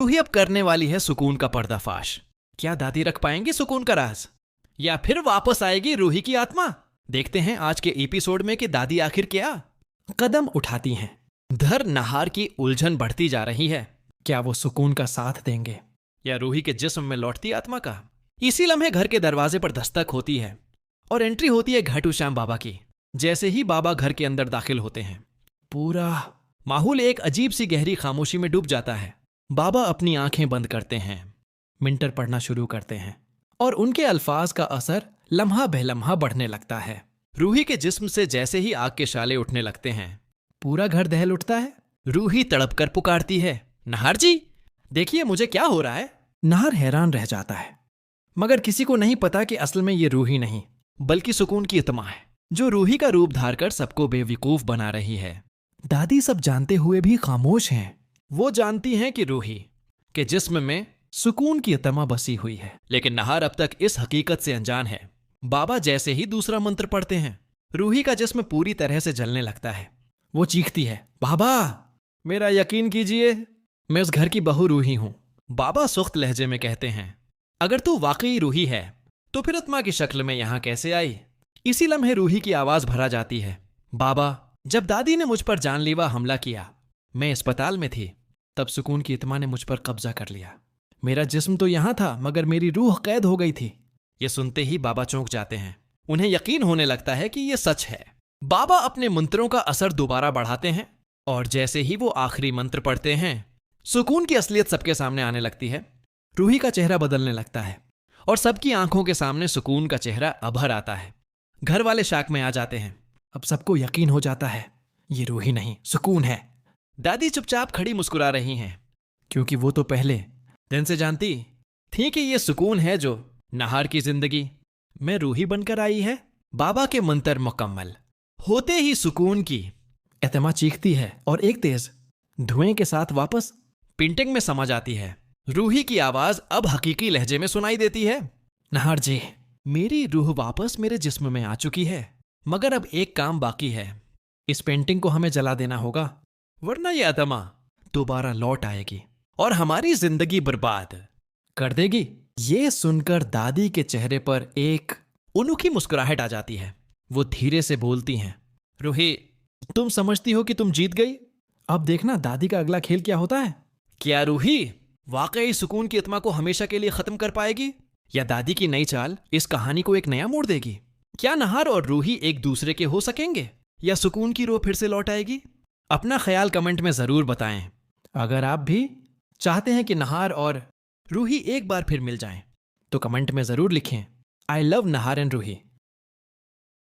रूही अब करने वाली है सुकून का पर्दाफाश। क्या दादी रख पाएंगी सुकून का राज, या फिर वापस आएगी रूही की आत्मा? देखते हैं आज के एपिसोड में कि दादी आखिर क्या कदम उठाती हैं। धर नहार की उलझन बढ़ती जा रही है। क्या वो सुकून का साथ देंगे या रूही के जिस्म में लौटती आत्मा का? इसी लम्हे घर के दरवाजे पर दस्तक होती है और एंट्री होती है घाटू श्याम बाबा की। जैसे ही बाबा घर के अंदर दाखिल होते हैं, पूरा माहौल एक अजीब सी गहरी खामोशी में डूब जाता है। बाबा अपनी आंखें बंद करते हैं, मिंटर पढ़ना शुरू करते हैं और उनके अल्फाज का असर लम्हा बेलम्हा बढ़ने लगता है। रूही के जिस्म से जैसे ही आग के शाले उठने लगते हैं, पूरा घर दहल उठता है। रूही तड़प कर पुकारती है, नहार जी देखिए मुझे क्या हो रहा है। नहार हैरान रह जाता है, मगर किसी को नहीं पता कि असल में ये रूही नहीं बल्कि सुकून की आत्मा है, जो रूही का रूप धारकर सबको बेवकूफ बना रही है। दादी सब जानते हुए भी खामोश हैं। वो जानती हैं कि रूही के जिस्म में सुकून की आत्मा बसी हुई है, लेकिन नहार अब तक इस हकीकत से अनजान है। बाबा जैसे ही दूसरा मंत्र पढ़ते हैं, रूही का जिस्म पूरी तरह से जलने लगता है। वो चीखती है, बाबा मेरा यकीन कीजिए, मैं उस घर की बहू रूही हूं। बाबा सुख्त लहजे में कहते हैं, अगर तू वाकई रूही है तो फिर आत्मा की शक्ल में यहां कैसे आई? इसी लम्हे रूही की आवाज भरा जाती है, बाबा जब दादी ने मुझ पर जानलेवा हमला किया, मैं अस्पताल में थी, तब सुकून की आत्मा ने मुझ पर कब्जा कर लिया। मेरा जिस्म तो यहां था मगर मेरी रूह कैद हो गई थी। ये सुनते ही बाबा चौंक जाते हैं। उन्हें यकीन होने लगता है कि यह सच है। बाबा अपने मंत्रों का असर दोबारा बढ़ाते हैं और जैसे ही वो आखिरी मंत्र पढ़ते हैं, सुकून की असलियत सबके सामने आने लगती है। रूही का चेहरा बदलने लगता है और सबकी आंखों के सामने सुकून का चेहरा अभर आता है। घर वाले शाक में आ जाते हैं। अब सबको यकीन हो जाता है ये रूही नहीं सुकून है। दादी चुपचाप खड़ी मुस्कुरा रही हैं, क्योंकि वो तो पहले दिन से जानती थी कि ये सुकून है जो नहार की जिंदगी में रूही बनकर आई है। बाबा के मंत्र मुकम्मल होते ही सुकून की एतमा चीखती है और एक तेज धुएं के साथ वापस पेंटिंग में समा जाती है। रूही की आवाज अब हकीकी लहजे में सुनाई देती है, नहार जी मेरी रूह वापस मेरे जिस्म में आ चुकी है, मगर अब एक काम बाकी है। इस पेंटिंग को हमें जला देना होगा, वरना यह आत्मा दोबारा लौट आएगी और हमारी जिंदगी बर्बाद कर देगी। ये सुनकर दादी के चेहरे पर एक अनोखी मुस्कुराहट आ जाती है। वो धीरे से बोलती हैं, रूही तुम समझती हो कि तुम जीत गई, अब देखना दादी का अगला खेल क्या होता है। क्या रूही वाकई सुकून की आत्मा को हमेशा के लिए खत्म कर पाएगी, या दादी की नई चाल इस कहानी को एक नया मोड़ देगी? क्या नहार और रूही एक दूसरे के हो सकेंगे, या सुकून की रूह फिर से लौट आएगी? अपना ख्याल कमेंट में जरूर बताएं। अगर आप भी चाहते हैं कि नहार और रूही एक बार फिर मिल जाएं, तो कमेंट में जरूर लिखें, I love Nahar and Ruhi.